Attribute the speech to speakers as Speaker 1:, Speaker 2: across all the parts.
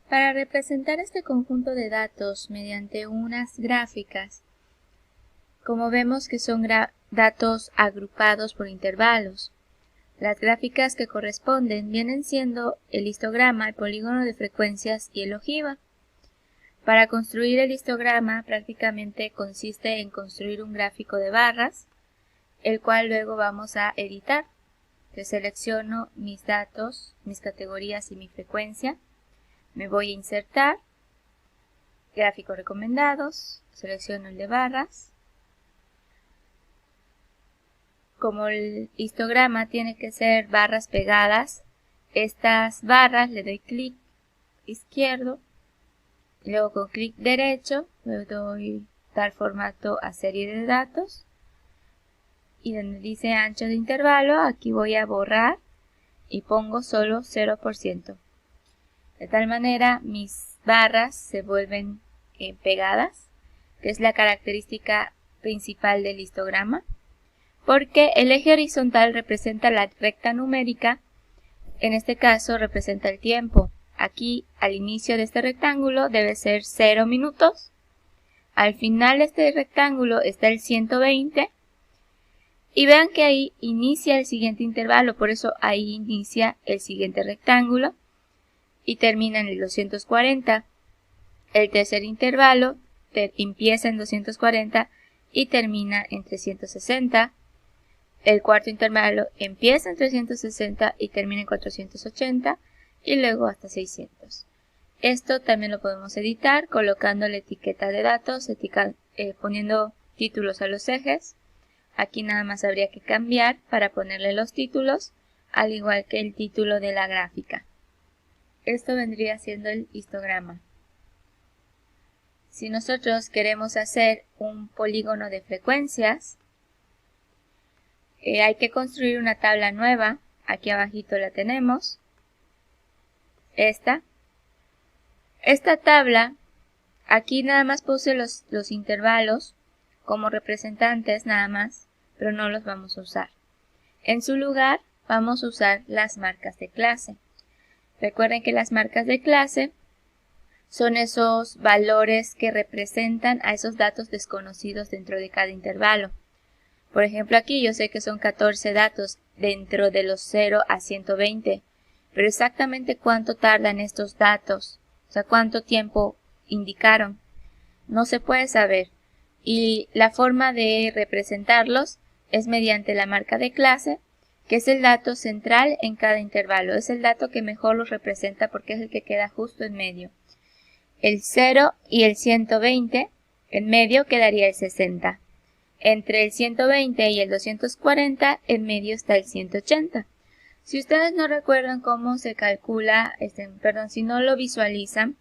Speaker 1: Para representar este conjunto de datos mediante unas gráficas, como vemos que son datos agrupados por intervalos, las gráficas que corresponden vienen siendo el histograma, el polígono de frecuencias y el ojiva. Para construir el histograma prácticamente consiste en construir un gráfico de barras, el cual luego vamos a editar. Entonces selecciono mis datos, mis categorías y mi frecuencia. Me voy a insertar, gráficos recomendados, selecciono el de barras. Como el histograma tiene que ser barras pegadas, estas barras le doy clic izquierdo, luego con clic derecho le doy dar formato a serie de datos y donde dice ancho de intervalo aquí voy a borrar y pongo solo 0%. De tal manera mis barras se vuelven pegadas, que es la característica principal del histograma, porque el eje horizontal representa la recta numérica, en este caso representa el tiempo. Aquí al inicio de este rectángulo debe ser 0 minutos, al final de este rectángulo está el 120, y vean que ahí inicia el siguiente intervalo, por eso ahí inicia el siguiente rectángulo, y termina en el 240. El tercer intervalo empieza en 240 y termina en 360. El cuarto intervalo empieza en 360 y termina en 480 y luego hasta 600. Esto también lo podemos editar colocando la etiqueta de datos, poniendo títulos a los ejes. Aquí nada más habría que cambiar para ponerle los títulos, al igual que el título de la gráfica. Esto vendría siendo el histograma. Si nosotros queremos hacer un polígono de frecuencias, hay que construir una tabla nueva. Aquí abajito la tenemos. Esta tabla, aquí nada más puse los intervalos como representantes nada más, pero no los vamos a usar. En su lugar vamos a usar las marcas de clase. Recuerden que las marcas de clase son esos valores que representan a esos datos desconocidos dentro de cada intervalo. Por ejemplo, aquí yo sé que son 14 datos dentro de los 0 a 120, pero exactamente cuánto tardan estos datos, o sea, cuánto tiempo indicaron, no se puede saber. Y la forma de representarlos es mediante la marca de clase, que es el dato central en cada intervalo. Es el dato que mejor los representa porque es el que queda justo en medio. El 0 y el 120, en medio quedaría el 60. Entre el 120 y el 240, en medio está el 180. Si ustedes no recuerdan cómo se calcula, si no lo visualizan,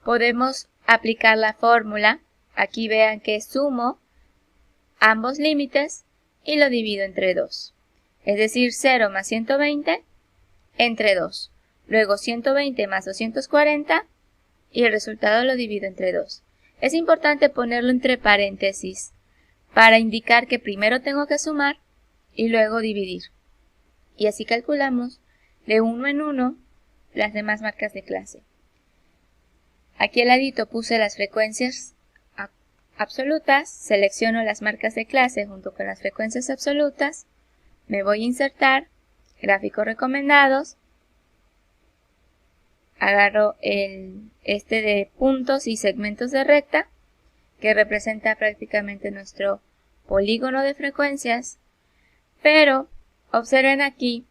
Speaker 1: podemos aplicar la fórmula. Aquí vean que sumo ambos límites y lo divido entre 2. Es decir, 0 más 120 entre 2. Luego 120 más 240 y el resultado lo divido entre 2. Es importante ponerlo entre paréntesis para indicar que primero tengo que sumar y luego dividir. Y así calculamos de uno en uno las demás marcas de clase. Aquí al ladito puse las frecuencias absolutas, selecciono las marcas de clase junto con las frecuencias absolutas, me voy a insertar, gráficos recomendados, agarro este de puntos y segmentos de recta, que representa prácticamente nuestro polígono de frecuencias, pero observen aquí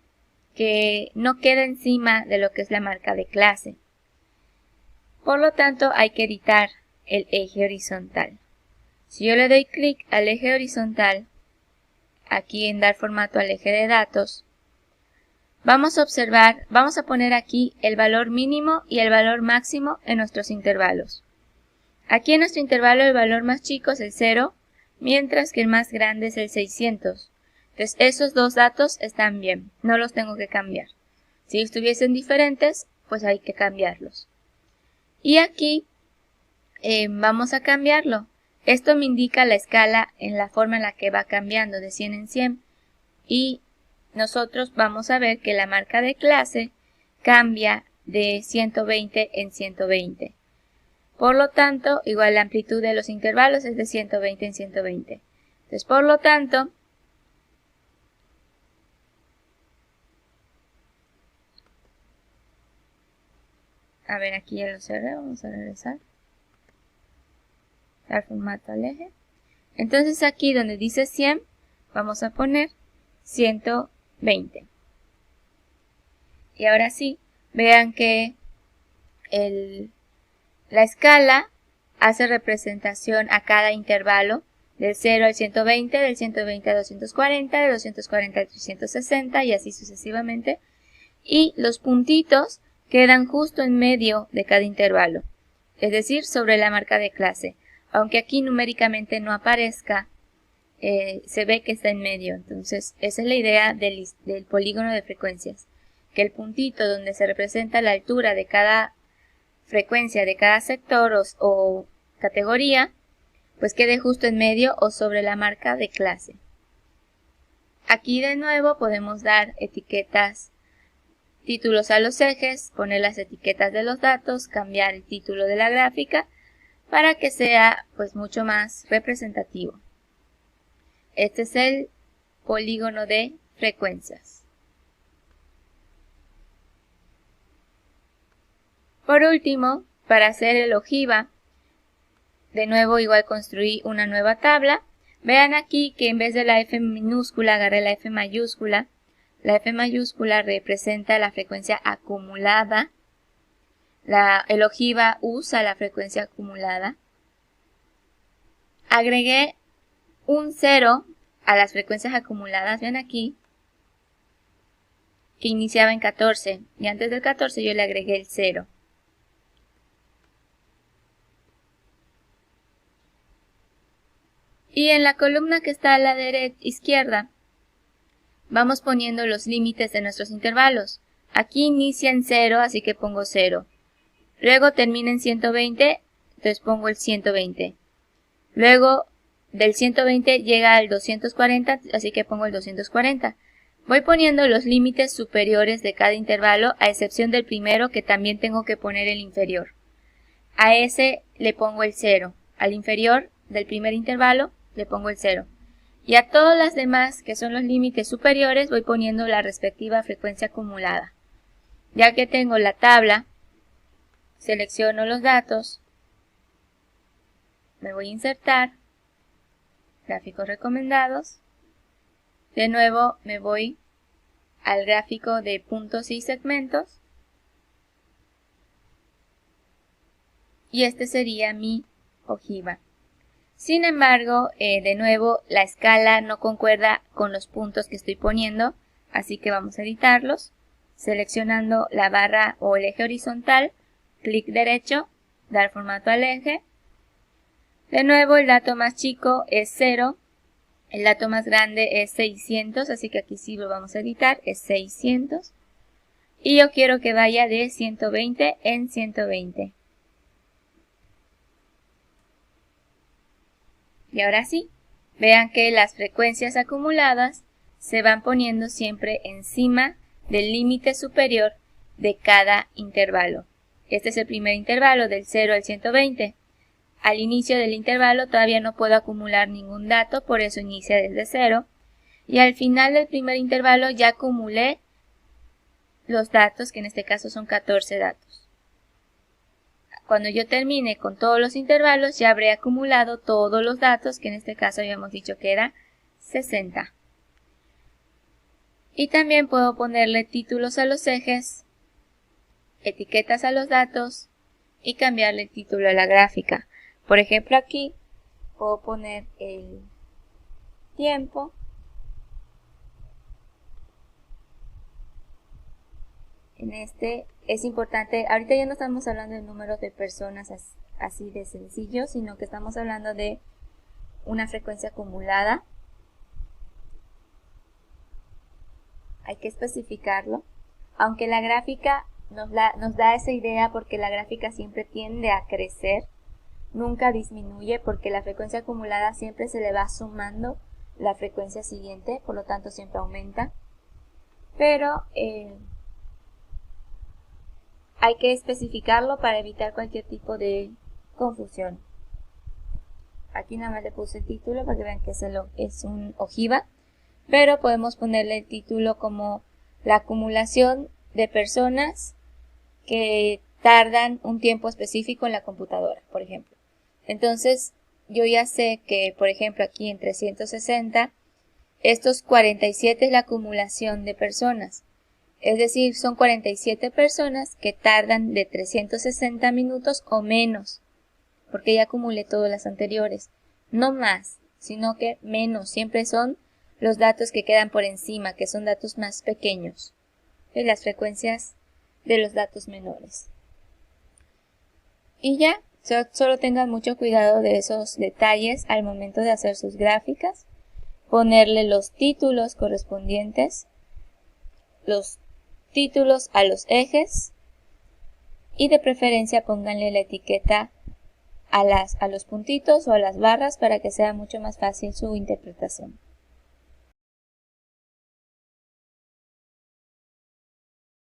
Speaker 1: que no queda encima de lo que es la marca de clase. Por lo tanto, hay que editar el eje horizontal. Si yo le doy clic al eje horizontal, aquí en dar formato al eje de datos, vamos a observar, vamos a poner aquí el valor mínimo y el valor máximo en nuestros intervalos. Aquí en nuestro intervalo el valor más chico es el 0, mientras que el más grande es el 600. Entonces esos dos datos están bien, no los tengo que cambiar. Si estuviesen diferentes, pues hay que cambiarlos. Y aquí vamos a cambiarlo. Esto me indica la escala en la forma en la que va cambiando de 100 en 100. Y nosotros vamos a ver que la marca de clase cambia de 120 en 120. Por lo tanto, igual la amplitud de los intervalos es de 120 en 120. Entonces, por lo tanto, a ver, aquí ya lo cerré, vamos a regresar. Dar formato al eje. Entonces aquí donde dice 100, vamos a poner 120. Y ahora sí, vean que la escala hace representación a cada intervalo del 0 al 120, del 120 al 240, del 240 al 360 y así sucesivamente. Y los puntitos quedan justo en medio de cada intervalo, es decir, sobre la marca de clase. Aunque aquí numéricamente no aparezca, se ve que está en medio. Entonces, esa es la idea del polígono de frecuencias, que el puntito donde se representa la altura de cada frecuencia de cada sector o categoría, pues quede justo en medio o sobre la marca de clase. Aquí de nuevo podemos dar etiquetas, títulos a los ejes, poner las etiquetas de los datos, cambiar el título de la gráfica para que sea pues mucho más representativo. Este es el polígono de frecuencias. Por último, para hacer el ojiva, de nuevo igual construí una nueva tabla. Vean aquí que en vez de la F minúscula agarré la F mayúscula. La F mayúscula representa la frecuencia acumulada. El ojiva usa la frecuencia acumulada. Agregué un 0 a las frecuencias acumuladas. Ven aquí que iniciaba en 14 y antes del 14 yo le agregué el 0. Y en la columna que está a la izquierda vamos poniendo los límites de nuestros intervalos. Aquí inicia en 0, así que pongo 0. Luego termina en 120, entonces pongo el 120. Luego del 120 llega al 240, así que pongo el 240. Voy poniendo los límites superiores de cada intervalo, a excepción del primero que también tengo que poner el inferior. A ese le pongo el 0. Al inferior del primer intervalo le pongo el 0. Y a todas las demás, que son los límites superiores, voy poniendo la respectiva frecuencia acumulada. Ya que tengo la tabla, selecciono los datos, me voy a insertar, gráficos recomendados, de nuevo me voy al gráfico de puntos y segmentos, y este sería mi ojiva. Sin embargo, de nuevo, la escala no concuerda con los puntos que estoy poniendo, así que vamos a editarlos. Seleccionando la barra o el eje horizontal, clic derecho, dar formato al eje. De nuevo, el dato más chico es 0, el dato más grande es 600, así que aquí sí lo vamos a editar, es 600. Y yo quiero que vaya de 120 en 120. Y ahora sí, vean que las frecuencias acumuladas se van poniendo siempre encima del límite superior de cada intervalo. Este es el primer intervalo del 0 al 120. Al inicio del intervalo todavía no puedo acumular ningún dato, por eso inicia desde 0. Y al final del primer intervalo ya acumulé los datos, que en este caso son 14 datos. Cuando yo termine con todos los intervalos, ya habré acumulado todos los datos, que en este caso habíamos dicho que era 60. Y también puedo ponerle títulos a los ejes, etiquetas a los datos y cambiarle el título a la gráfica. Por ejemplo, aquí puedo poner el tiempo. En este es importante, ahorita ya no estamos hablando de números de personas así de sencillo, sino que estamos hablando de una frecuencia acumulada. Hay que especificarlo, aunque la gráfica nos da esa idea porque la gráfica siempre tiende a crecer, nunca disminuye porque la frecuencia acumulada siempre se le va sumando la frecuencia siguiente, por lo tanto siempre aumenta. Pero hay que especificarlo para evitar cualquier tipo de confusión. Aquí nada más le puse el título para que vean que es un ojiva, pero podemos ponerle el título como la acumulación de personas que tardan un tiempo específico en la computadora, por ejemplo. Entonces, yo ya sé que, por ejemplo, aquí en 360, estos 47 es la acumulación de personas. Es decir, son 47 personas que tardan de 360 minutos o menos, porque ya acumulé todas las anteriores. No más, sino que menos. Siempre son los datos que quedan por encima, que son datos más pequeños. Y las frecuencias de los datos menores. Y ya, solo tengan mucho cuidado de esos detalles al momento de hacer sus gráficas. Ponerle los títulos correspondientes, los títulos a los ejes y de preferencia pónganle la etiqueta a los puntitos o a las barras para que sea mucho más fácil su interpretación.